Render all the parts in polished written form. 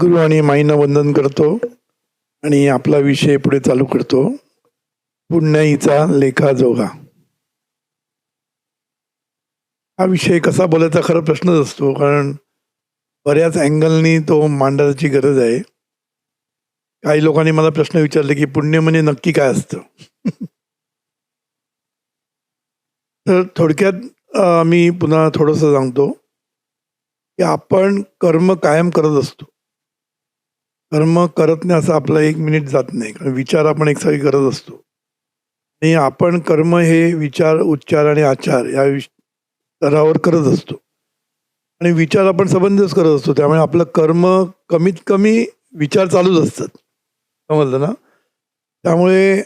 गुरु आणि माईंना वंदन करतो आणि आपला विषय पुढे चालू करतो. पुण्याईचा लेखाजोगा. हा विषय कसा बोलायचा खरा प्रश्नच असतो, कारण बऱ्याच अँगलनी तो मांडण्याची गरज आहे. काही लोकांनी मला प्रश्न विचारले की पुण्य म्हणजे नक्की काय असतं. तर थोडक्यात मी पुन्हा थोडंसं सांगतो की आपण कर्म कायम करत असतो. कर्म करत नाही असं आपला 1 मिनिट जात नाही, कारण विचार आपण एकसारखे करत असतो. आणि आपण कर्म हे विचार, उच्चार आणि आचार या स्तरावर करत असतो. आणि विचार आपण सबंधच करत असतो, त्यामुळे आपलं कर्म कमीत कमी विचार चालूच असतात. समजलं ना? त्यामुळे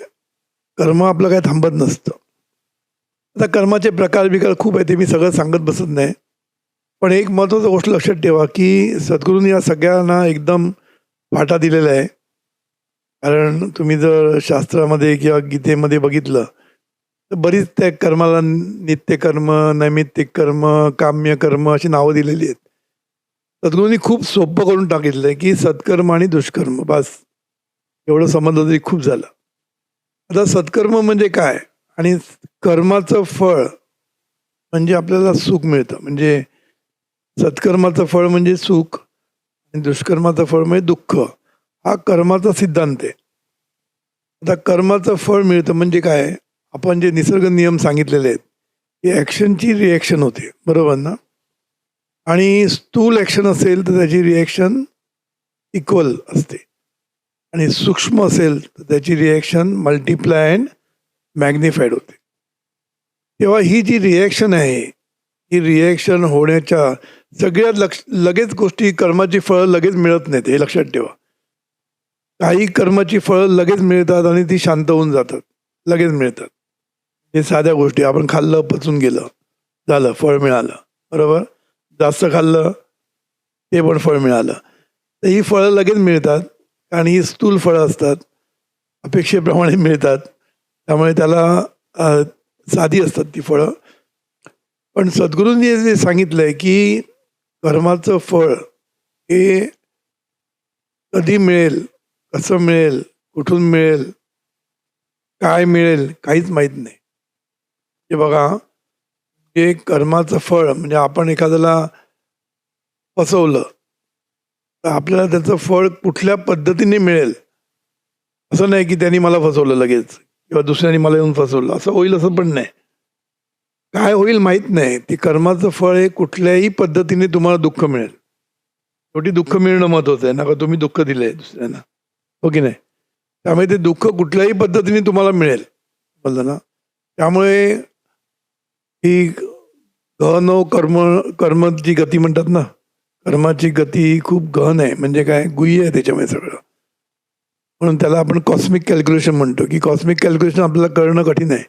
कर्म आपलं काही थांबत नसतं. आता कर्माचे प्रकार खूप आहे, ते मी सगळं सांगत बसत नाही. पण एक महत्त्वाची गोष्ट लक्षात ठेवा की सद्गुरूंनी या सगळ्यांना एकदम फाटा दिलेला आहे. कारण तुम्ही जर शास्त्रामध्ये किंवा गीतेमध्ये बघितलं तर बरीच त्या कर्माला नित्यकर्म, नैमित्तिक कर्म, काम्य कर्म अशी नावं दिलेली आहेत. सद्गुरूंनी खूप सोपं करून टाकितलं आहे की सत्कर्म आणि दुष्कर्म, बस एवढं समजलं तरी खूप झालं. आता सत्कर्म म्हणजे काय आणि कर्माचं फळ म्हणजे आपल्याला सुख मिळतं. म्हणजे सत्कर्माचं फळ म्हणजे सुख आणि दुष्कर्माचं फळ म्हणजे दुःख. हा कर्माचा सिद्धांत आहे. आता कर्माचं फळ मिळतं म्हणजे काय, आपण जे निसर्ग नियम सांगितलेले आहेत की ॲक्शनची रिॲक्शन होते, बरोबर ना? आणि स्थूल ॲक्शन असेल तर त्याची रिॲक्शन इक्वल असते आणि सूक्ष्म असेल तर त्याची रिॲक्शन मल्टिप्लाय अँड मॅग्निफाईड होते. तेव्हा ही जी रिॲक्शन आहे, ही रिॲक्शन होण्याच्या सगळ्यात लगेच गोष्टी, कर्माची फळं लगेच मिळत नाहीत, हे लक्षात ठेवा. काही कर्माची फळं लगेच मिळतात आणि ती शांत होऊन जातात, लगेच मिळतात. हे साध्या गोष्टी, आपण खाल्लं, पचून गेलं, झालं, फळ मिळालं, बरोबर? जास्त खाल्लं, ते पण फळ मिळालं. तर ही फळं लगेच मिळतात आणि ही स्थूल फळं असतात, अपेक्षेप्रमाणे मिळतात. त्यामुळे त्याला साधी असतात ती फळं. पण सद्गुरूंनी जे सांगितलंय की कर्माचं फळ हे कधी मिळेल, कसं मिळेल, कुठून मिळेल, काय मिळेल, काहीच माहीत नाही. हे बघा, हे कर्माचं फळ म्हणजे आपण एखाद्याला फसवलं तर आपल्याला त्याचं फळ कुठल्या पद्धतीने मिळेल असं नाही की त्यांनी मला फसवलं लगेच किंवा दुसऱ्याने मला येऊन फसवलं, असं होईल असं पण नाही. काय होईल माहीत नाही. ते कर्माचं फळ हे कुठल्याही पद्धतीने तुम्हाला दुःख मिळेल. शेवटी दुःख मिळणं महत्त्वाचं आहे ना, का तुम्ही दुःख दिलंय दुसऱ्यांना, हो की नाही? त्यामुळे ते दुःख कुठल्याही पद्धतीने तुम्हाला मिळेल, समजलं ना? त्यामुळे ही गहन कर्म कर्माची गती म्हणतात ना, कर्माची गती ही खूप गहन आहे. म्हणजे काय, गुह्य आहे त्याच्यामध्ये सगळं. म्हणून त्याला आपण कॉस्मिक कॅल्क्युलेशन म्हणतो की कॉस्मिक कॅल्क्युलेशन आपल्याला करणं कठीण आहे.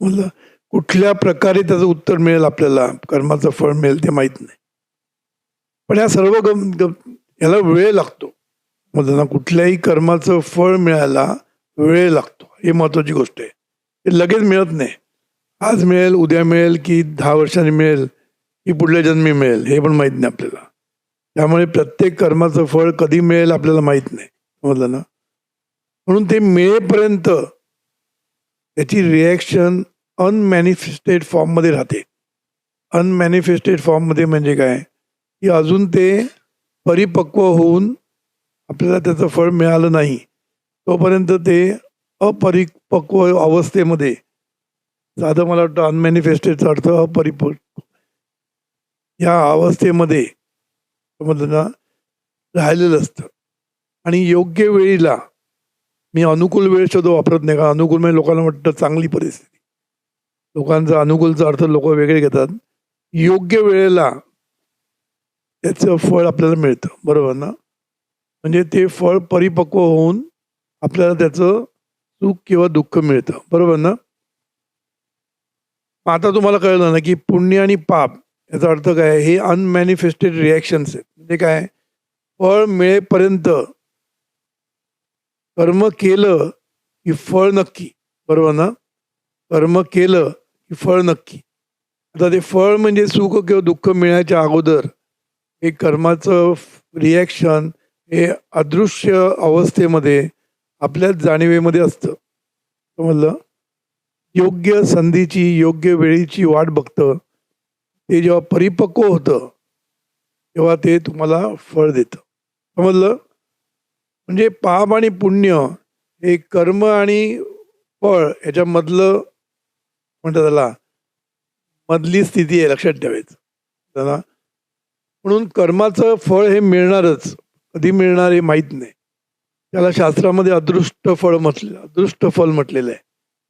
म्हणलं कुठल्या प्रकारे त्याचं उत्तर मिळेल, आपल्याला कर्माचं फळ मिळेल ते माहीत नाही. पण या सर्व याला वेळ लागतो. म्हणजे ना, कुठल्याही कर्माचं फळ मिळायला वेळ लागतो, ही महत्त्वाची गोष्ट आहे. ते लगेच मिळत नाही. आज मिळेल, उद्या मिळेल की 10 वर्षांनी मिळेल की पुढल्या जन्मी मिळेल, हे पण माहीत नाही आपल्याला. त्यामुळे प्रत्येक कर्माचं फळ कधी मिळेल आपल्याला माहीत नाही, समजलं ना? म्हणून ते मिळेपर्यंत त्याची रिॲक्शन अनमॅनिफेस्टेड फॉर्ममध्ये राहते. अनमॅनिफेस्टेड फॉर्ममध्ये म्हणजे काय, की अजून ते परिपक्व होऊन आपल्याला त्याचं फळ मिळालं नाही, तोपर्यंत ते अपरिपक्व अवस्थेमध्ये, साधं मला वाटतं अनमॅनिफेस्टेडचा अर्थ अपरिपक्व, या अवस्थेमध्ये, समजलं ना, राहिलेलं असतं. आणि योग्य वेळीला, मी अनुकूल वेळ शब्द वापरत नाही, कारण अनुकूल म्हणजे लोकांना वाटतं चांगली परिस्थिती. लोकांचा अनुकूलचा अर्थ लोक वेगळे घेतात. योग्य वेळेला त्याचं फळ आपल्याला मिळतं, बरोबर ना? म्हणजे ते फळ परिपक्व होऊन आपल्याला त्याचं सुख किंवा दुःख मिळतं, बरोबर ना? आता तुम्हाला कळलं ना की पुण्य आणि पाप याचा अर्थ काय, हे अनमॅनिफेस्टेड रिॲक्शन्स आहेत. म्हणजे काय, फळ मिळेपर्यंत कर्म केलं की फळ नक्की, बरोबर ना? कर्म केलं की फळ नक्की. आता ते फळ म्हणजे सुख किंवा दुःख मिळण्याच्या अगोदर हे कर्माचं रिॲक्शन हे अदृश्य अवस्थेमध्ये आपल्याच जाणीवेमध्ये असतं. समजलं? योग्य संधीची, योग्य वेळीची वाट बघतं. ते जेव्हा परिपक्व होतं, तेव्हा ते तुम्हाला फळ देतं. समजलं? म्हणजे पाप आणि पुण्य हे कर्म आणि फळ याच्यामधलं म्हणतात त्याला मधली स्थिती आहे, लक्षात ठेवायचं. त्याला म्हणून कर्माचं फळ हे मिळणारच. कधी मिळणार हे माहीत नाही. त्याला शास्त्रामध्ये अदृष्ट फळ म्हटलं, अदृष्ट फल म्हटलेलं आहे.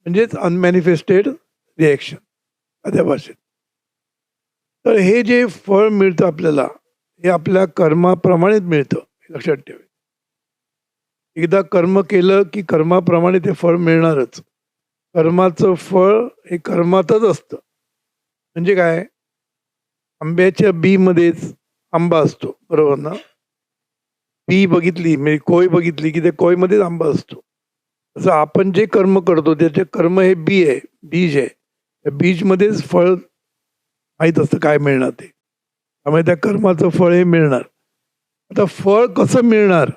म्हणजेच अनमॅनिफेस्टेड रिॲक्शन साध्या भाषेत. तर हे जे फळ मिळतं आपल्याला, हे आपल्या कर्माप्रमाणेच मिळतं, हे लक्षात ठेवायचं. एकदा कर्म केलं की कर्माप्रमाणे ते फळ मिळणारच. कर्माचं फळ हे कर्मातच असतं. म्हणजे काय? आंब्याच्या बीमध्येच आंबा असतो, बरोबर ना? बी बघितली म्हणजे कोय बघितली की ते कोयमध्येच आंबा असतो. तसं आपण जे कर्म करतो त्याचे कर्म हे बी आहे, बीज आहे. त्या बीजमध्येच फळ माहीत असतं काय मिळणार ते. त्यामुळे त्या कर्माचं फळ हे मिळणार. आता फळ कसं मिळणार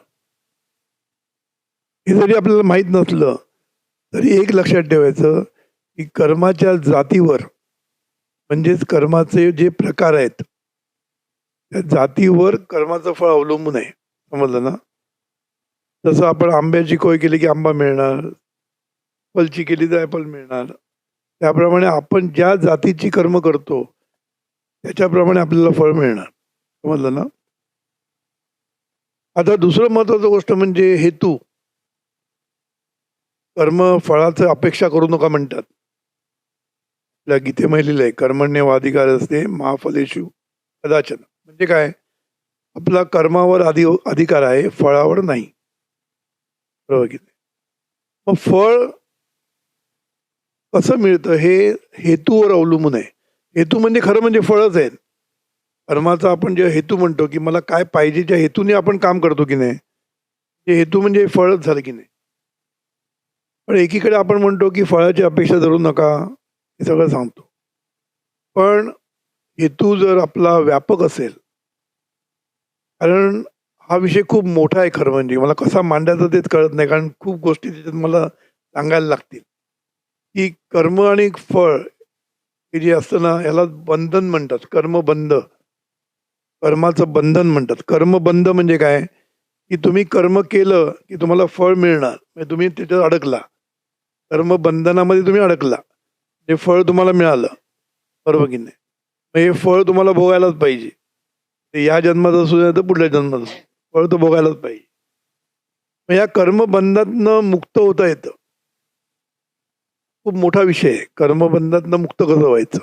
हे जरी आपल्याला माहीत नसलं तरी एक लक्षात ठेवायचं की कर्माच्या जातीवर, म्हणजेच कर्माचे जे प्रकार आहेत त्या जातीवर कर्माचं फळ अवलंबून आहे. समजलं ना? जसं आपण आंब्याची कोय केली की आंबा मिळणार, ॲपलची केली तर ॲपल मिळणार. त्याप्रमाणे आपण ज्या जातीची कर्म करतो त्याच्याप्रमाणे आपल्याला फळ मिळणार. समजलं ना? आता दुसरं महत्त्वाचं गोष्ट म्हणजे हेतू. कर्म फळाचं अपेक्षा करू नका म्हणतात. आपल्या गीतेमध्ये लिहिलं आहे, कर्मण्येवाधिकार असते मा फलेषु कदाचन. म्हणजे काय? आपला कर्मावर अधिकार आहे, फळावर नाही. बरोबर की नाही? मग फळ कसं मिळतं हे हेतूवर अवलंबून आहे. हेतू म्हणजे खरं म्हणजे फळच आहेत. कर्माचा आपण जे हेतू म्हणतो की मला काय पाहिजे, ज्या हेतूने आपण काम करतो की नाही, ते हेतू म्हणजे फळच झालं की नाही. पण एकीकडे आपण म्हणतो की फळाची अपेक्षा धरू नका, हे सगळं सांगतो. पण हेतू जर आपला व्यापक असेल, कारण हा विषय खूप मोठा आहे खरं म्हणजे. मला कसा मांडायचा तेच कळत नाही, कारण खूप गोष्टी त्याच्यात मला सांगायला लागतील. की कर्म आणि फळ हे जे असतं ना, याला बंधन म्हणतात. कर्मबंध. कर्माचं बंधन म्हणतात. कर्मबंध म्हणजे काय? की तुम्ही कर्म केलं की तुम्हाला फळ मिळणार. म्हणजे तुम्ही त्याच्यात अडकला. कर्मबंधनामध्ये तुम्ही अडकला. ते फळ तुम्हाला मिळालं. बरोबर की नाही? मग हे फळ तुम्हाला भोगायलाच पाहिजे. ते या जन्मात असू नाही तर पुढल्या जन्मात असू. फळ तर भोगायलाच पाहिजे. मग या कर्मबंधातनं मुक्त होता येतं. खूप मोठा विषय आहे. कर्मबंधातनं मुक्त कसं व्हायचं?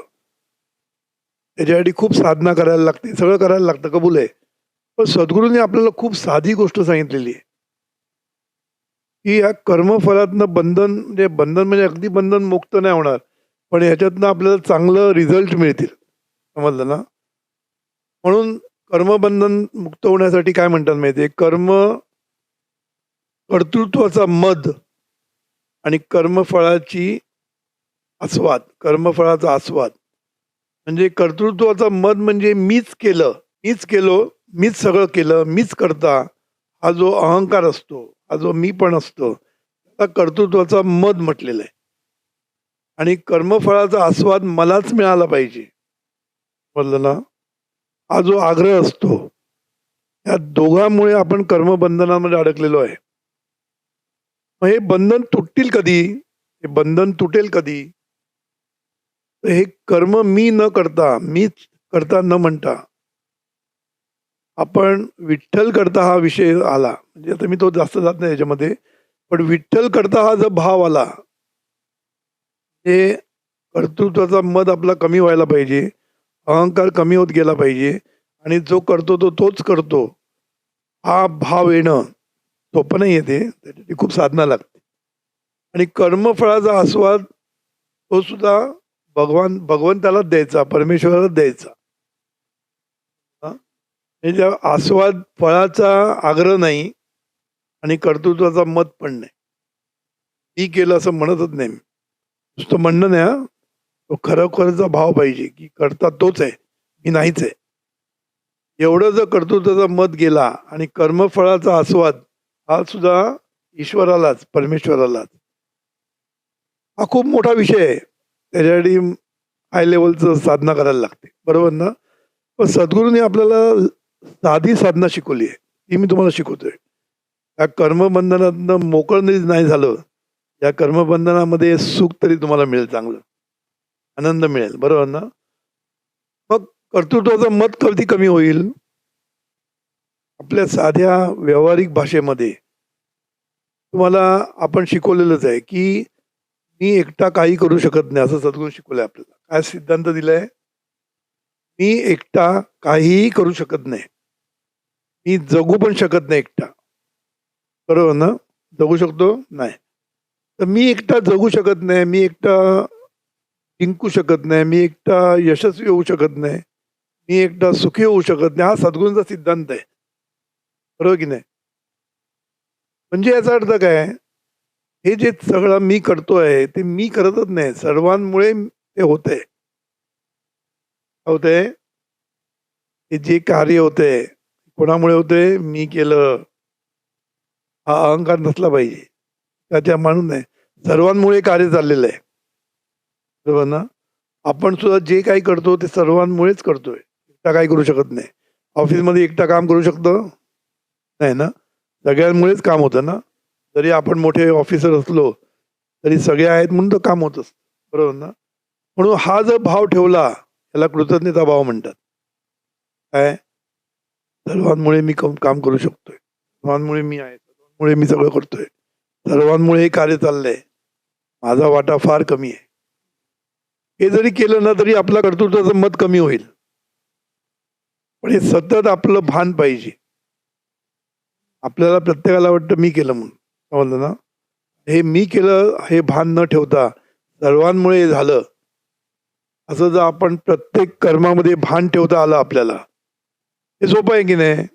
त्याच्यासाठी खूप साधना करायला लागते, सगळं करायला लागतं, कबूल आहे. पण सद्गुरूंनी आपल्याला खूप साधी गोष्ट सांगितलेली आहे, की या कर्मफलातनं बंधन म्हणजे बंधन म्हणजे अगदी बंधन मुक्त नाही होणार, पण ह्याच्यातनं आपल्याला चांगलं रिझल्ट मिळतील. समजलं ना? म्हणून कर्मबंधन मुक्त होण्यासाठी काय म्हणतात माहिती आहे? कर्तृत्वाचा मद आणि कर्मफळाचा आस्वाद. म्हणजे कर्तृत्वाचा मद म्हणजे मीच केलं, मीच केलो, मीच सगळं केलं, मीच करता, हा जो अहंकार असतो, हा जो मी पण असतो, त्याला कर्तृत्वाचा मद म्हटलेला आहे. आणि कर्मफळाचा आस्वाद मलाच मिळाला पाहिजे. बोललं ना? हा जो आग्रह असतो, या दोघांमुळे आपण कर्मबंधनामध्ये अडकलेलो आहे. मग हे बंधन तुटतील कधी? हे बंधन तुटेल कधी? तर हे कर्म मी न करता, मीच करता न म्हणता, आपण विठ्ठल करता हा विषय आला. म्हणजे आता मी तो जास्त जात नाही याच्यामध्ये. पण विठ्ठल करता हा जो भाव आला, ते कर्तृत्वाचा मद आपला कमी व्हायला पाहिजे. अहंकार कमी होत गेला पाहिजे आणि जो करतो तो तोच करतो. हा भाव येणं सोपं नाही आहे ते. त्याच्यासाठी खूप साधना लागते. आणि कर्मफळाचा आस्वाद तो सुद्धा भगवंतालाच द्यायचा, परमेश्वरालाच द्यायचा. हां, म्हणजे आस्वाद फळाचा आग्रह नाही आणि कर्तृत्वाचा मत पण नाही. मी केलं असं म्हणतच नाही मी. नुसतं म्हणणं नाही हां. तो खरोखरचा भाव पाहिजे, की करता तोच आहे, मी नाहीच आहे. एवढं जर कर्तृत्वाचा मत गेला आणि कर्मफळाचा आस्वाद हा सुद्धा ईश्वरालाच, परमेश्वरालाच. हा खूप मोठा विषय आहे. त्याच्यासाठी हाय लेव्हलचं साधना करायला लागते. बरोबर ना? पण सद्गुरूंनी आपल्याला साधी साधना शिकवली आहे. ती मी तुम्हाला शिकवतोय. या कर्मबंधनातनं मोकळं जरी नाही झालं, या कर्मबंधनामध्ये सुख तरी तुम्हाला मिळेल चांगलं. आनंद मिळेल. बरोबर ना? मग कर्तृत्वाचं मत कधी कमी होईल? आपल्या साध्या व्यावहारिक भाषेमध्ये तुम्हाला आपण शिकवलेलंच आहे, की मी एकटा काही करू शकत नाही असं सद्गुरू शिकवलंय आपल्याला. काय सिद्धांत दिलाय? मी एकटा काहीही करू शकत नाही. मी जगू पण शकत नाही एकटा. बरोबर ना? जगू शकतो? नाही. तर मी एकटा जगू शकत नाही, मी एकटा जिंकू शकत नाही, मी एकटा यशस्वी होऊ शकत नाही, मी एकटा सुखी होऊ शकत नाही, हा सद्गुरूंचा सिद्धांत आहे. बरोबर की नाही? म्हणजे याचा अर्थ काय? हे जे सगळं मी करतोय, ते मी करतच नाही. सर्वांमुळे ते होतंय. होतंय? हे जे कार्य होतंय, कोणामुळे होतंय? मी केलं. हा अहंकार नसला पाहिजे. त्याच्या म्हणून नाही. सर्वांमुळे कार्य चाललेलं आहे. बरोबर ना? आपण सुद्धा जे काही करतो ते सर्वांमुळेच करतोय. एकटा काही करू शकत नाही. ऑफिसमध्ये एकटा काम करू शकतो? नाही ना? सगळ्यांमुळेच काम होतं ना? जरी आपण मोठे ऑफिसर असलो, तरी सगळे आहेत म्हणून तर काम होत असतं. बरोबर ना? म्हणून हा जर भाव ठेवला, त्याला कृतज्ञता भाव म्हणतात. काय? सर्वांमुळे मी काम करू शकतोय. सर्वांमुळे मी आहे. सर्वांमुळे मी सगळं करतोय. सर्वांमुळे हे कार्य चाललंय. माझा वाटा फार कमी आहे. हे जरी केलं ना, तरी आपला कर्तृत्वाचं मत कमी होईल. पण हे सतत आपलं भान पाहिजे. आपल्याला प्रत्येकाला वाटतं मी केलं म्हणून. समजलं ना? हे मी केलं हे भान न ठेवता सर्वांमुळे हे झालं. असं जर आपण प्रत्येक कर्मामध्ये भान ठेवता आलं आपल्याला, हे सोपं आहे की नाही?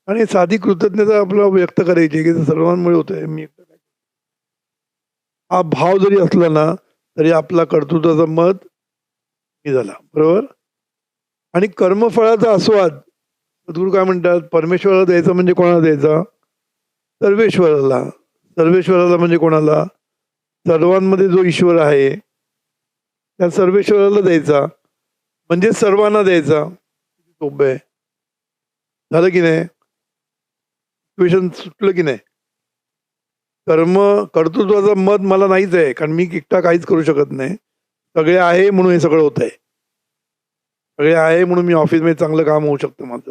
आणि साधी कृतज्ञता आपल्याला व्यक्त करायची की सर्वांमुळे होतंय मी एकटा काय. हा भाव जरी असला ना, तरी आपला कर्तृत्वाचा मत हे झाला. बरोबर? आणि कर्मफळाचा आस्वाद सद्गुरू काय म्हणतात? परमेश्वराला द्यायचा म्हणजे कोणाला द्यायचा? सर्वेश्वराला. सर्वेश्वराला म्हणजे कोणाला? सर्वांमध्ये जो ईश्वर आहे, त्या सर्वेश्वराला द्यायचा. म्हणजे सर्वांना द्यायचा. सोपं आहे. झालं की नाही? इक्वेशन सुटलं की नाही? कर्तृत्वाचं मत मला नाहीच आहे. कारण मी एकटा काहीच करू शकत नाही. सगळे आहे म्हणून हे सगळं होतंय. सगळे आहे म्हणून मी ऑफिसमध्ये चांगलं काम होऊ शकतं माझं.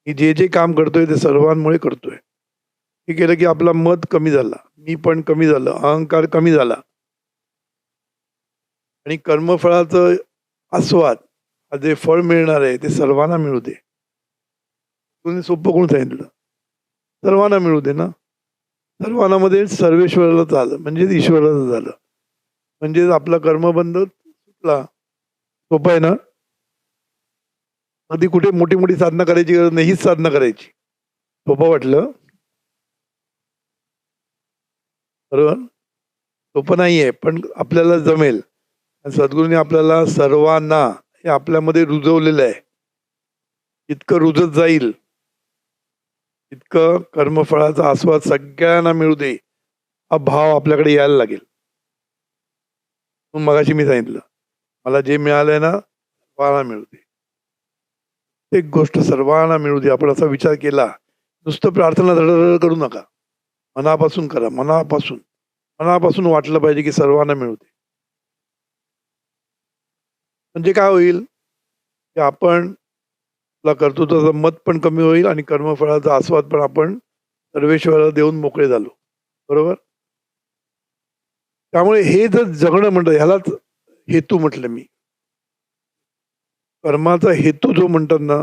मी जे काम करतोय ते सर्वांमुळे करतोय. हे केलं की आपला मत कमी झाला. मी पण कमी झालं. अहंकार कमी झाला. आणि कर्मफळाचं आस्वाद जे फळ मिळणार आहे ते सर्वांना मिळू दे. तुम्ही सोपं कोण सांगितलं? सर्वांना मिळू दे ना. सर्वांना मध्ये सर्वेश्वराला झालं म्हणजेच ईश्वराचं झालं. म्हणजेच आपला कर्मबंध सुटला. सोपं आहे ना? कधी कुठे मोठी-मोठी साधना करायची गरज नाही. हीच साधना करायची. सोपं वाटलं? बरोबर? सोपं नाहीये, पण आपल्याला जमेल. सद्गुरूंनी आपल्याला सर्वांना हे आपल्यामध्ये रुजवलेलं आहे. इतकं रुजत जाईल, इतकं कर्मफळाचा आस्वाद सगळ्यांना मिळू दे, हा भाव आपल्याकडे यायला लागेल. म्हणून मगाशी मी सांगितलं, मला जे मिळालंय ना, सर्वांना मिळू दे. एक गोष्ट सर्वांना मिळू दे. आपण असा विचार केला, नुसतं प्रार्थना धडधड करू नका. मनापासून करा, मनापासून. मनापासून वाटलं पाहिजे की सर्वांना मिळू दे. म्हणजे काय होईल, की आपण आपला कर्तृत्वाचं मत पण कमी होईल आणि कर्मफळाचा आस्वाद पण आपण सर्वेश्वराला देऊन मोकळे झालो. बरोबर? त्यामुळे हे जर जगणं म्हणतं ह्यालाच हेतू म्हटलं मी. कर्माचा हेतू जो म्हणतात ना,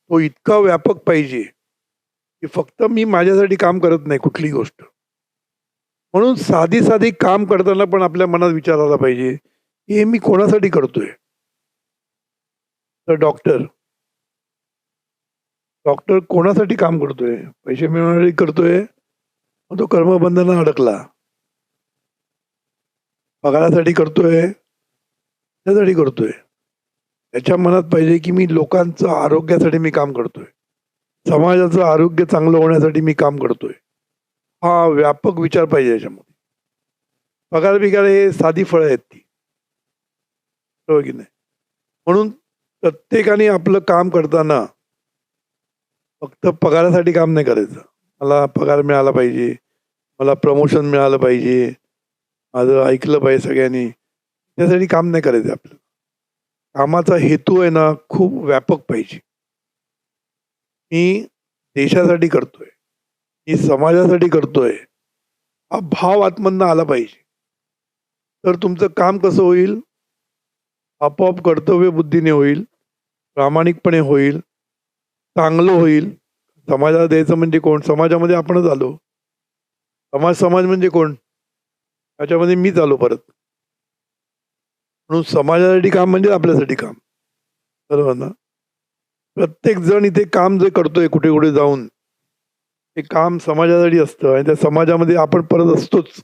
तो इतका व्यापक पाहिजे, की फक्त मी माझ्यासाठी काम करत नाही कुठलीही गोष्ट. म्हणून साधी-साधी काम करताना पण आपल्या मनात विचार आला पाहिजे, की हे मी कोणासाठी करतोय? तर डॉक्टर, डॉक्टर कोणासाठी काम करतोय? पैसे मिळवण्यासाठी करतोय? मग तो कर्मबंधनात अडकला. पगारासाठी करतोय? त्यासाठी करतोय. त्याच्या मनात पाहिजे की मी लोकांचं आरोग्यासाठी मी काम करतोय, समाजाचं आरोग्य चांगलं होण्यासाठी मी काम करतोय. हा व्यापक विचार पाहिजे याच्यामध्ये. पगार बिगार हे साधी फळं आहेत ती, हो की नाही? म्हणून प्रत्येकाने आपलं काम करताना फक्त पगारासाठी काम नाही करायचं. मला पगार मिळाला पाहिजे, मला प्रमोशन मिळालं पाहिजे, माझं ऐकलं पाहिजे सगळ्यांनी. त्यासाठी काम नाही करायचं आपल्याला. कामाचा हेतू आहे ना खूप व्यापक पाहिजे. मी देशासाठी करतोय, मी समाजासाठी करतोय, हा भाव आतमधनं आला पाहिजे. तर तुमचं काम कसं होईल? आपोआप कर्तव्य बुद्धीने होईल, प्रामाणिकपणे होईल, चांगलं होईल. समाजाला द्यायचं म्हणजे कोण? समाजामध्ये आपणच आलो. समाज म्हणजे कोण? त्याच्यामध्ये मीच आलो परत. म्हणून समाजासाठी काम म्हणजे आपल्यासाठी काम. बरोबर ना? प्रत्येक जण इथे काम जे करतोय कुठे कुठे जाऊन, ते काम समाजासाठी असतं आणि त्या समाजामध्ये आपण परत असतोच.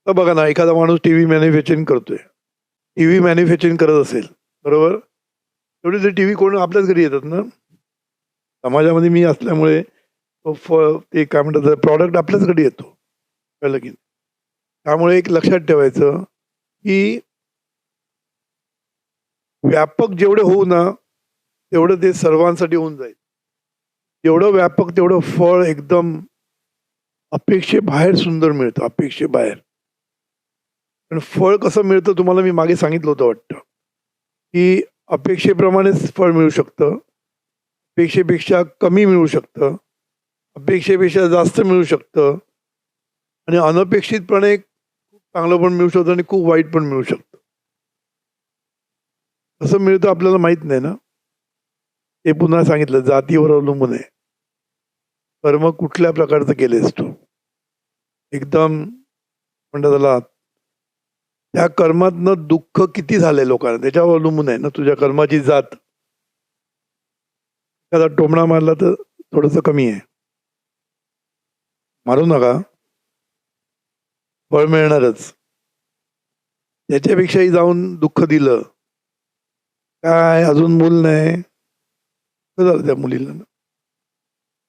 तर बघा ना, एखादा माणूस टीव्ही मॅन्युफॅक्चरिंग करतोय. टीव्ही मॅन्युफॅक्चरिंग करत असेल, बरोबर? तेवढे ते टीव्ही कोण आपल्याच घरी येतात ना. समाजामध्ये मी असल्यामुळे तो ते काय म्हणतात प्रॉडक्ट आपल्याच घरी येतो. कळलं की नाही? त्यामुळे एक लक्षात ठेवायचं की व्यापक जेवढे होऊ ना, तेवढं ते सर्वांसाठी होऊन जाईल. जेवढं व्यापक तेवढं फळ एकदम अपेक्षेबाहेर सुंदर मिळतं, अपेक्षेबाहेर. पण फळ कसं मिळतं तुम्हाला मी मागे सांगितलं होतं वाटतं, की अपेक्षेप्रमाणेच फळ मिळू शकतं, अपेक्षेपेक्षा कमी मिळू शकतं, अपेक्षेपेक्षा जास्त मिळू शकतं आणि अनपेक्षितपणे खूप चांगलं पण मिळू शकतं आणि खूप वाईट पण मिळू शकतं. कसं मिळतं आपल्याला माहीत नाही ना. ते पुन्हा सांगितलं जातीवर अवलंबून आहे. कर्म कुठल्या प्रकारचं केलेस तू? एकदम म्हणतात त्याला त्या कर्मातनं दुःख किती झालंय लोकांना त्याच्यावर अवलंबून आहे ना तुझ्या कर्माची जात. एखादा टोमणा मारला तर थोडंसं कमी आहे. मारू नका, फळ मिळणारच. त्याच्यापेक्षाही जाऊन दुःख दिलं, काय अजून मूल नाही, काय झालं त्या मुलीला?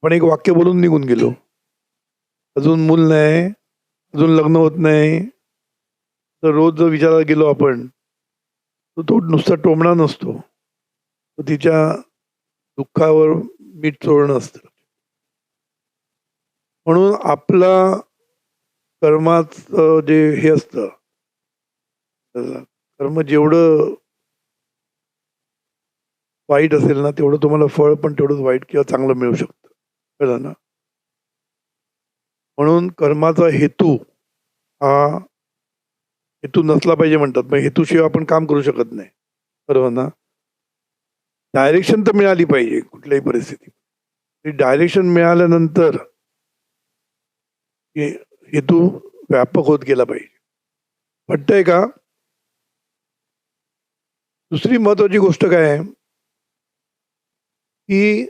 पण एक वाक्य बोलून निघून गेलो. अजून मूल नाही, अजून लग्न होत नाही. तर रोज जर विचारायला गेलो आपण, तर तो नुसता टोमणा नसतो. तो तिच्या दुःखावर मीठ चोळणं असतं. म्हणून आपला कर्माचं जे हे असतं, कर्म जेवढं वाईट असेल ना, तेवढं तुम्हाला फळ पण तेवढंच वाईट किंवा चांगलं मिळू शकतं. कळलं ना? म्हणून कर्माचा हेतू हा हेतू नसला पाहिजे म्हणतात. मग हेतूशिवाय आपण काम करू शकत नाही. बरोबर ना? डायरेक्शन तर मिळाली पाहिजे कुठल्याही परिस्थितीत. ती डायरेक्शन मिळाल्यानंतर हेतू व्यापक होत गेला पाहिजे. पटतंय का? दुसरी महत्वाची गोष्ट काय आहे, की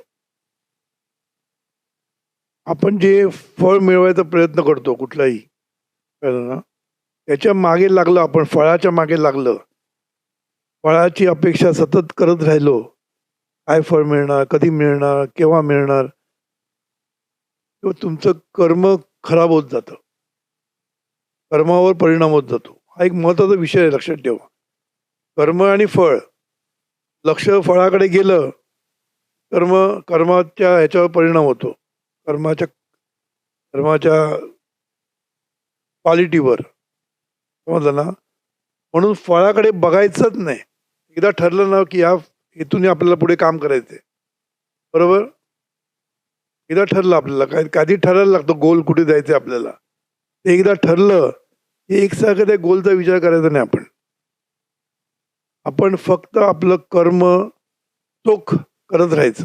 आपण जे फळ मिळवायचा प्रयत्न करतो कुठलाही, कळलं ना? त्याच्या मागे लागलं आपण, फळाच्या मागे लागलं. फळाची अपेक्षा सतत करत राहिलो. काय फळ मिळणार? कधी मिळणार? केव्हा मिळणार? किंवा तुमचं कर्म खराब होत जातं. कर्मावर परिणाम होत जातो. हा एक महत्त्वाचा विषय आहे लक्षात ठेवा. कर्म आणि फळ. लक्ष फळाकडे गेलं, कर्माच्या ह्याच्यावर परिणाम होतो. कर्माच्या कर्माच्या क्वालिटीवर. समजलं ना? म्हणून फळाकडे बघायचंच नाही. एकदा ठरलं ना, की या हेतूने आपल्याला पुढे काम करायचंय. बरोबर? एकदा ठरलं आपल्याला, काय कधी ठरायला लागतं गोल कुठे जायचंय आपल्याला. ते एकदा ठरलं, की एकसारखं त्या गोलचा विचार करायचा नाही आपण. आपण फक्त आपलं कर्म चोख करत राहायचं.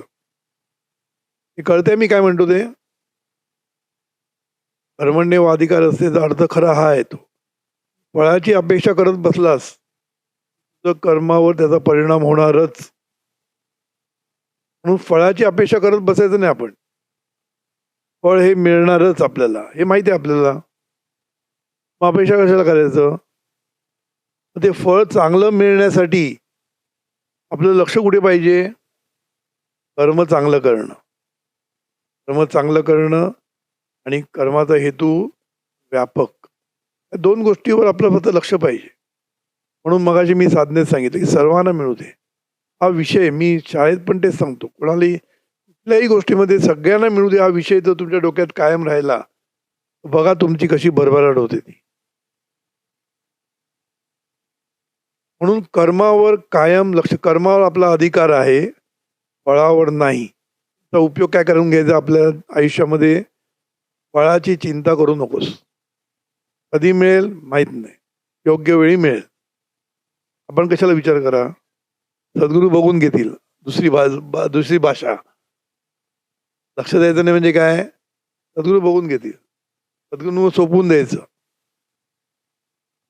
हे कळतंय मी काय म्हणतो ते? कर्मण्येवाधिकार असतेचा अर्थ खरा हा आहे तो. फळाची अपेक्षा करत बसलास, तर कर्मावर त्याचा परिणाम होणारच. म्हणून फळाची अपेक्षा करत बसायचं नाही आपण. फळ हे मिळणारच आपल्याला, हे माहिती आहे आपल्याला. मग अपेक्षा कशाला करायचं? ते फळ चांगलं मिळण्यासाठी आपलं लक्ष कुठे पाहिजे? कर्म चांगलं करणं. कर्म चांगलं करणं आणि कर्माचा हेतू व्यापक. या 2 गोष्टीवर आपलं फक्त लक्ष पाहिजे. म्हणून मगाशी मी साधनेत सांगितलं, की सर्वांना मिळू दे. हा विषय मी शाळेत पण तेच सांगतो. कोणालाही कुठल्याही गोष्टीमध्ये सगळ्यांना मिळू दे हा विषय जर तुमच्या डोक्यात कायम राहिला, बघा तुमची कशी भरभराट होते ती. म्हणून कर्मावर कायम लक्ष कर्मावर आपला अधिकार आहे, फळावर नाही. तर उपयोग काय करून घ्यायचा आपल्या आयुष्यामध्ये? फळाची चिंता करू नकोस. कधी मिळेल माहीत नाही. योग्य वेळी मिळेल. आपण कशाला विचार करा? सद्गुरू बघून घेतील. दुसरी भाषा. लक्ष द्यायचं नाही म्हणजे काय? सद्गुरू बघून घेतील. सद्गुरू सोपवून द्यायचं.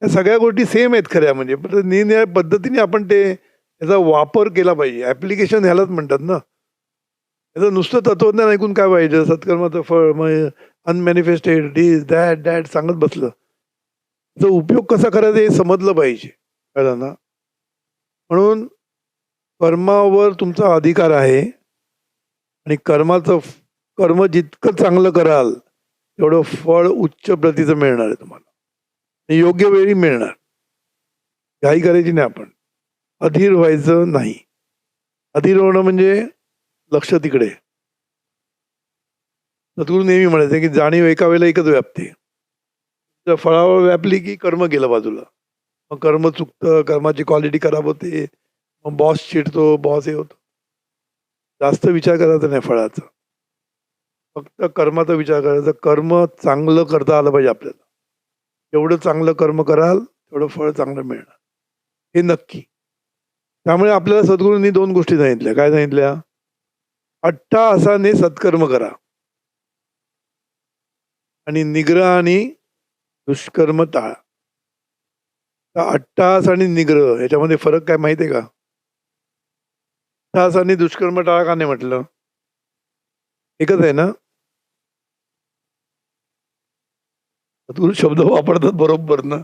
या सगळ्या गोष्टी सेम आहेत खऱ्या म्हणजे. पण निरनिराळ्या पद्धतीने आपण याचा वापर केला पाहिजे. ॲप्लिकेशन ह्यालाच म्हणतात ना. याचं नुसतं तत्वज्ञान ऐकून काय पाहिजे? सत्कर्माचं फळ मग अनमॅनिफेस्टेड दिस दॅट सांगत बसलं. त्याचा उपयोग कसा करायचा हे समजलं पाहिजे. कळलं ना? म्हणून कर्मावर तुमचा अधिकार आहे आणि कर्म जितकं चांगलं कराल तेवढं फळ उच्च प्रतीचं मिळणार आहे तुम्हाला. योग्य वेळी मिळणार. घाई करायची नाही आपण. अधीर व्हायचं नाही. अधीर होणं म्हणजे लक्ष तिकडे. सद्गुरू नेहमी म्हणायचे की जाणीव एका वेळेला एकच व्यापते. त्या फळावर व्यापली की कर्म गेलं बाजूला. मग कर्म चुकतं, कर्माची क्वालिटी खराब होते, मग बॉस चिडतो, बॉस हे होतो. जास्त विचार करायचा नाही फळाचा. फक्त कर्माचा विचार करायचा. कर्म चांगलं करता आलं पाहिजे आपल्याला. जेवढं चांगलं कर्म कराल तेवढं फळ चांगलं मिळणार हे नक्की. त्यामुळे आपल्याला सद्गुरूंनी 2 गोष्टी सांगितल्या. काय सांगितल्या? अट्टहासाने सत्कर्म करा आणि निग्रह आणि दुष्कर्म टाळा. अट्टहास आणि निग्रह याच्यामध्ये फरक काय माहिती आहे का? अट्टहास आणि दुष्कर्म टाळा का नाही म्हटलं? एकच आहे ना? सद्गुरू शब्द वापरतात बरोबर ना.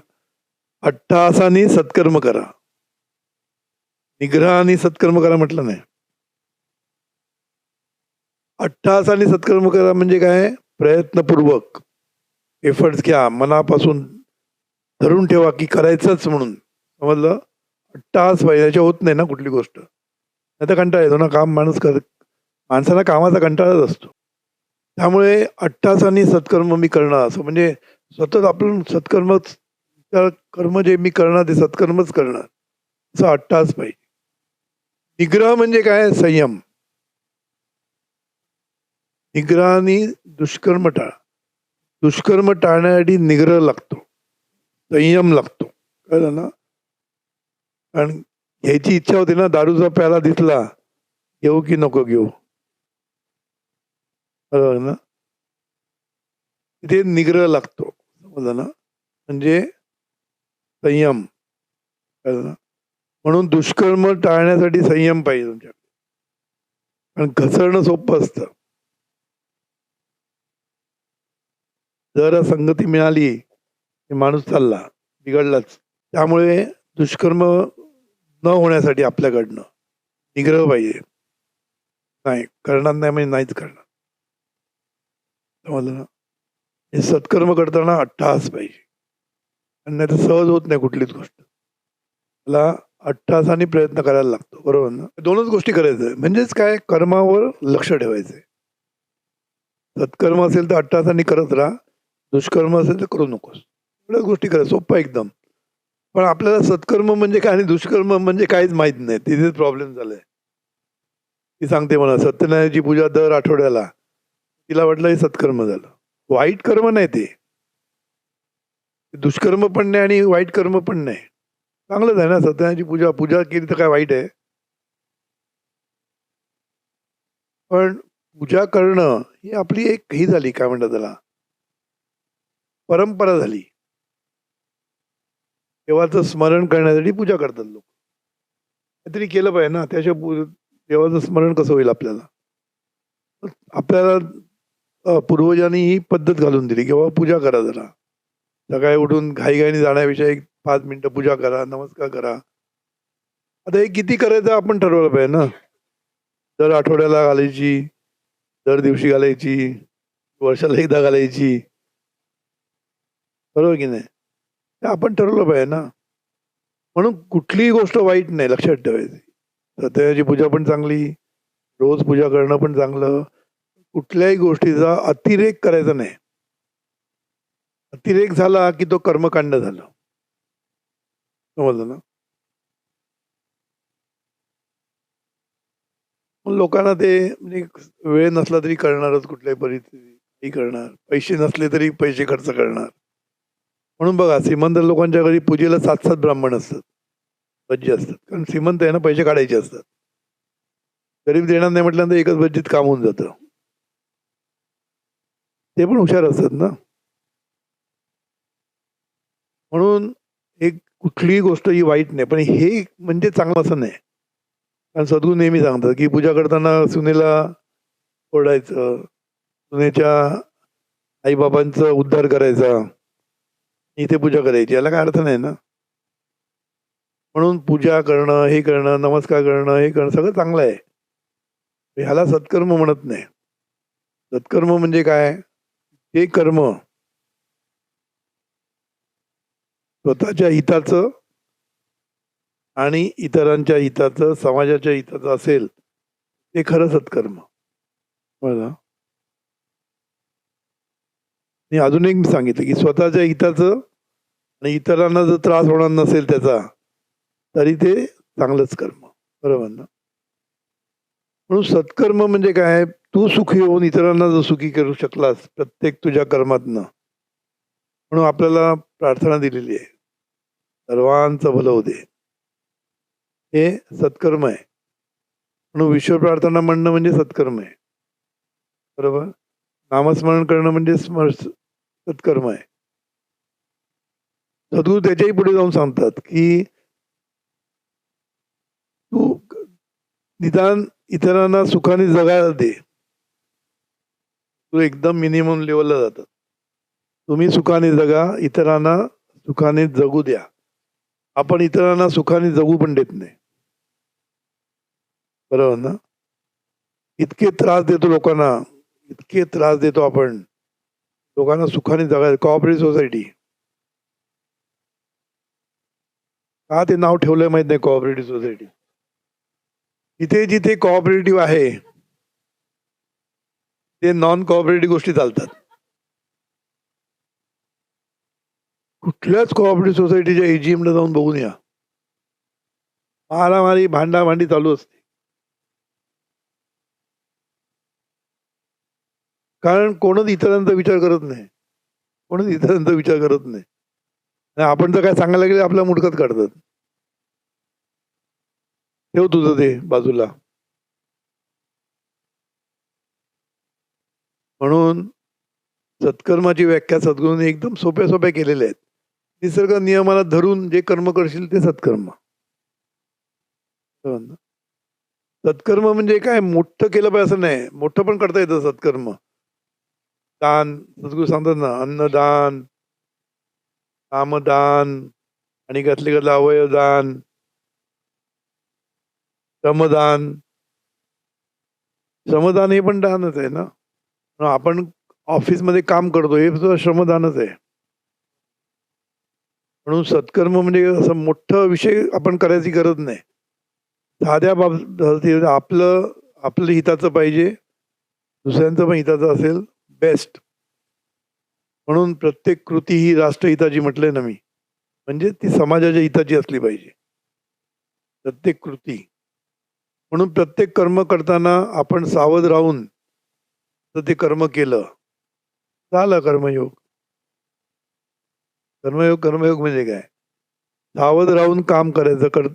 अट्टहासाने सत्कर्म करा, निग्रहाने सत्कर्म करा म्हटलं नाही. अट्टहासाने सत्कर्म करा म्हणजे काय? प्रयत्नपूर्वक एफर्ट्स घ्या, मनापासून धरून ठेवा की करायचंच म्हणून. समजलं? अट्टहास पाहिजे. याच्या होत नाही ना कुठली गोष्ट. नाही तर कंटाळा येतो ना. माणसाला कामाचा कंटाळाच असतो. त्यामुळे अट्टहासाने सत्कर्म मी करणार असं म्हणजे सतत आपण कर्म जे मी करणार ते सत्कर्मच करणार असं अट्टहास पाहिजे. निग्रह म्हणजे काय? संयम. निग्रहाने दुष्कर्म टाळा. दुष्कर्म टाळण्यासाठी निग्रह लागतो, संयम लागतो. कळलं ना? कारण घ्यायची इच्छा होती ना. दारूचा प्याला दिसला, घेऊ की नको घेऊ? बरोबर ना? तिथे निग्रह लागतो. समजलं ना? म्हणजे संयम. कळलं ना? म्हणून दुष्कर्म टाळण्यासाठी संयम पाहिजे तुमच्याकडे. कारण घसरणं सोपं असतं. जर संगती मिळाली की माणूस चालला, बिघडलाच. त्यामुळे दुष्कर्म न होण्यासाठी आपल्याकडनं निग्रह पाहिजे. नाही करणार नाही म्हणजे नाहीच करणार. समजलं ना? हे सत्कर्म करताना अट्टहास पाहिजे. आणि नाही तर सहज होत नाही कुठलीच गोष्ट. त्याला अट्टहासाने प्रयत्न करायला लागतो. बरोबर ना? 2च गोष्टी करायचं. म्हणजेच काय? कर्मावर लक्ष ठेवायचंय. सत्कर्म असेल तर अट्टहासाने करत राहा. दुष्कर्म असेल तर करू नकोस. एवढ्याच गोष्टी करा. सोपं एकदम. पण आपल्याला सत्कर्म म्हणजे काय आणि दुष्कर्म म्हणजे काहीच माहित नाही. तिथेच प्रॉब्लेम झालाय. ती सांगते मला सत्यनारायणाची पूजा दर आठवड्याला. तिला वाटलं हे सत्कर्म झालं. वाईट कर्म नाही ते. दुष्कर्म पण नाही आणि वाईट कर्म पण नाही. चांगलंच आहे ना. सत्यनारायणाची पूजा केली तर काय वाईट आहे? पण पूजा करणं ही आपली एक ही झाली, काय म्हणतात त्याला, परंपरा झाली. देवाचं स्मरण करण्यासाठी पूजा करतात लोक. काहीतरी केलं पाहिजे ना. त्याशिवाय देवाचं स्मरण कसं होईल आपल्याला? आपल्याला पूर्वजांनी ही पद्धत घालून दिली की बाबा पूजा करा जरा. सकाळी उठून घाईघाईने जाण्यापेक्षा 1-5 मिनिटं पूजा करा, नमस्कार करा. आता हे किती करायचं आपण ठरवलं पाहिजे ना. दर आठवड्याला घालायची, दर दिवशी घालायची, वर्षाला एकदा घालायची, बरोबर की नाही? ते आपण ठरवलं पाहिजे ना. म्हणून कुठलीही गोष्ट वाईट नाही, लक्षात ठेवायची. सत्यनारायणाची पूजा पण चांगली, रोज पूजा करणं पण चांगलं. कुठल्याही गोष्टीचा अतिरेक करायचा नाही. अतिरेक झाला की तो कर्मकांड झालं. समजलं ना? मग लोकांना ते म्हणजे वेळ नसला तरी करणारच कुठल्याही परिस्थितीत करणार. पैसे नसले तरी पैसे खर्च करणार. म्हणून बघा श्रीमंत लोकांच्या घरी पूजेला 7-7 ब्राह्मण असतात, भज्जी असतात. कारण श्रीमंत आहे ना, पैसे काढायचे असतात. गरीब देणार नाही म्हटल्यानंतर एकच भज्जीत काम होऊन जातं. ते पण हुशार असतात ना. म्हणून एक कुठलीही गोष्ट ही वाईट नाही, पण हे म्हणजे चांगलं असं नाही. कारण सद्गुरू नेहमी सांगतात, की पूजा करताना सुनेला ओरडायचं, सुनेच्या आई-बाबांचा उद्धार करायचा, इथे पूजा करायची. याला काही अर्थ नाही ना. म्हणून पूजा करणं, हे करणं, नमस्कार करणं, हे करणं सगळं चांगलं आहे. ह्याला सत्कर्म म्हणत नाही. सत्कर्म म्हणजे काय? हे कर्म स्वतःच्या हिताचं आणि इतरांच्या हिताचं, समाजाच्या हिताचं असेल, ते खरं सत्कर्म. बघा. मी अजून एक सांगितलं, की स्वतःच्या हिताचं आणि इतरांना जर त्रास होणार नसेल त्याचा, तरी ते चांगलंच कर्म. बरोबर ना? म्हणून सत्कर्म म्हणजे काय? तू सुखी होऊन इतरांना जर सुखी करू शकलास प्रत्येक तुझ्या कर्मातनं, म्हणून आपल्याला प्रार्थना दिलेली आहे, सर्वांचं भलं होऊ दे. हे सत्कर्म आहे. म्हणून विश्व प्रार्थना म्हणणं म्हणजे सत्कर्म आहे. बरोबर? नामस्मरण करणं म्हणजे सत्कर्म आहे. सद्गुरू त्याच्याही पुढे जाऊन सांगतात, की तू निदान इतरांना सुखाने जगायला दे. तू एकदम मिनिमम लेवलला जातात. तुम्ही सुखाने जगा, इतरांना सुखाने जगू द्या. आपण इतरांना सुखाने जगू पण देत नाही. बरोबर ना? इतके त्रास देतो लोकांना, इतके त्रास देतो आपण. लोकांना सुखाने जगायला कोऑपरेटिव्ह सोसायटी. का ते नाव ठेवलंय माहित नाही कोऑपरेटिव्ह सोसायटी. जिथे जिथे कोऑपरेटिव्ह आहे, ते नॉन कोऑपरेटिव्ह गोष्टी चालतात. कुठल्याच कोऑपरेटिव्ह सोसायटीच्या एजीएमला जाऊन बघून या. मारामारी, भांडाभांडी चालू असते. कारण कोणच इतरांचा विचार करत नाही. कोणच इतरांचा विचार करत नाही. आणि आपण जर काय सांगायला गेलं आपल्या मुडकात काढतात. ठेव तुझं ते बाजूला. म्हणून सत्कर्माची व्याख्या सद्गुरूंनी एकदम सोप्या सोप्या केलेल्या आहेत. निसर्ग नियमाला धरून जे कर्म करशील ते सत्कर्म. सत्कर्म म्हणजे काय? मोठं केलं पाहिजे असं नाही, मोठं पण करता येतं सत्कर्म. दान, सद्गुरू सांगतात ना, अन्नदान, कामदान आणि घातले अवयवदान, श्रमदान. श्रमदान हे पण दानच आहे ना. आपण ऑफिसमध्ये काम करतो हे सुद्धा श्रमदानच आहे. म्हणून सत्कर्म म्हणजे असं मोठं विषय आपण करायची गरज नाही. साध्या बाबतीत आपलं आपलं हिताचं पाहिजे, दुसऱ्यांचं पण हिताचं असेल बेस्ट. म्हणून प्रत्येक कृती ही राष्ट्रहिताची म्हटलंय ना मी, म्हणजे ती समाजाच्या हिताची असली पाहिजे प्रत्येक कृती. म्हणून प्रत्येक कर्म करताना आपण सावध राहून तर ते कर्म केलं, झालं कर्मयोग. कर्मयोग म्हणजे काय? सावध राहून काम करायचं,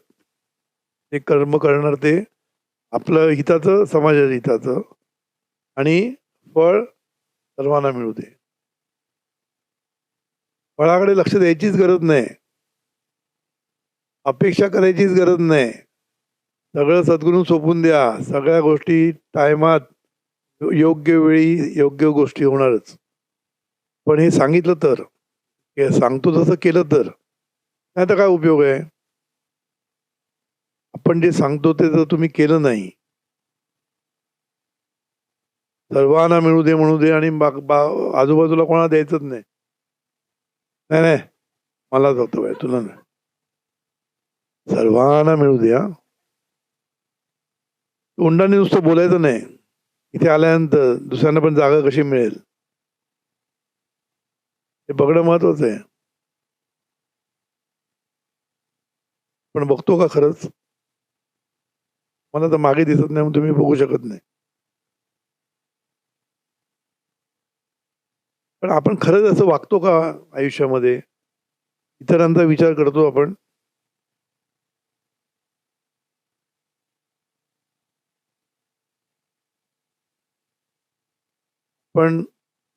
ते कर्म करणार ते आपलं हिताचं, समाजाच्या हिताचं, आणि फळ सर्वांना मिळू दे. फळाकडे लक्ष द्यायचीच गरज नाही, अपेक्षा करायचीच गरज नाही. सगळं सद्गुरू सोपून द्या. सगळ्या गोष्टी टायमात, योग्य वेळी योग्य गोष्टी होणारच. पण हे सांगितलं तर, सांगतो तसं केलं तर, नाही तर काय उपयोग आहे? आपण जे सांगतो ते जर तुम्ही केलं नाही, सर्वांना मिळू दे म्हणू दे आणि आजूबाजूला कोणाला द्यायचंच नाही. नाही नाही, मलाच होतं बाय, तुला नाही. सर्वांना मिळू द्या. तोंडाने नुसतं बोलायचं नाही. इथे आल्यानंतर दुसऱ्यांना पण जागा कशी मिळेल हे बघणं महत्वाचं आहे. पण बघतो का खरंच? मला तर मागे दिसत नाही, म्हणून तुम्ही बघू शकत नाही. पण आपण खरंच असं वागतो का आयुष्यामध्ये? इतरांचा विचार करतो आपण? पण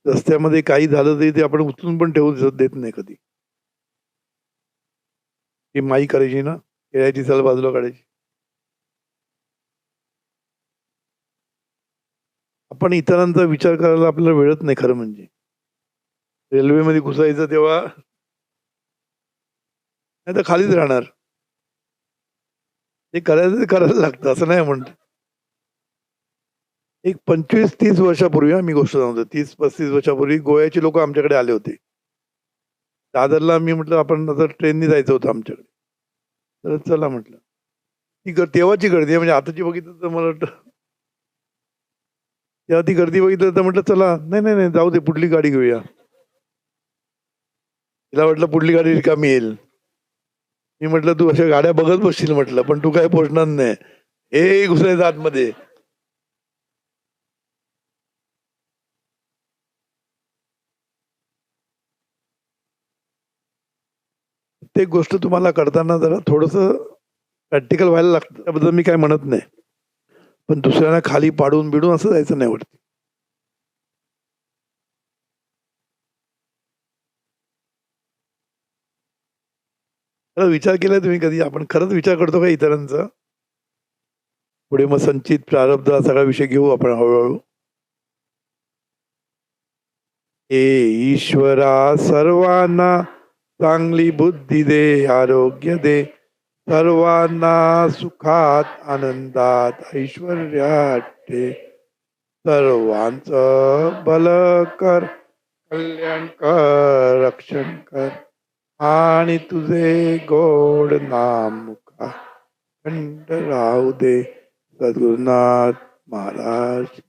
रस्त्यामध्ये काही झालं तरी ते आपण उचलून पण ठेवू देत नाही कधी. ही माई करायची ना, केळ्याची साल बाजूला काढायची. आपण इतरांचा विचार करायला आपल्याला वेळच नाही खरं म्हणजे. रेल्वेमध्ये घुसायचं तेव्हा नाहीतर खालीच राहणार. ते करायचं ते करायला लागतं, असं नाही म्हणत. एक 25-30 वर्षापूर्वी मी गोष्ट सांगतो. 30-35 वर्षापूर्वी गोव्याचे लोक आमच्याकडे आले होते. दादरला मी म्हटलं आपण आता ट्रेननी जायचं होतं आमच्याकडे. तर चला म्हटलं. ती तेव्हाची गर्दी आहे, म्हणजे आताची बघितलं तर मला वाटतं तेव्हा ती गर्दी बघितलं तर म्हटलं चला, नाही, नाही, नाही जाऊ दे पुढली गाडी घेऊया. तिला वाटलं पुढली गाडी रिकामी येईल. मी म्हटलं तू अशा गाड्या बघत बसशील म्हटलं, पण तू काय पोहोचणार नाही. हे घुसायचं आतमध्ये. ते गोष्ट तुम्हाला करताना जरा थोडंसं प्रॅक्टिकल व्हायला लागतं. त्याबद्दल मी काय म्हणत नाही. पण दुसऱ्यांना खाली पाडून बिडून असं जायचं नाही वरती. खरं विचार केलाय तुम्ही कधी? आपण खरंच विचार करतो का इतरांचा? पुढे मग संचित प्रारब्ध हा सगळा विषय घेऊ आपण हळूहळू. हे ईश्वरा सर्वांना चांगली बुद्धी दे, आरोग्य दे, सर्वांना सुखात आनंदात ऐश्वर्यात ठे, सर्वांचं भल कर, कल्याण कर, रक्षण कर आणि तुझे गोड नाम मुखा खंड राहू दे. सद्गुरुनाथ महाराज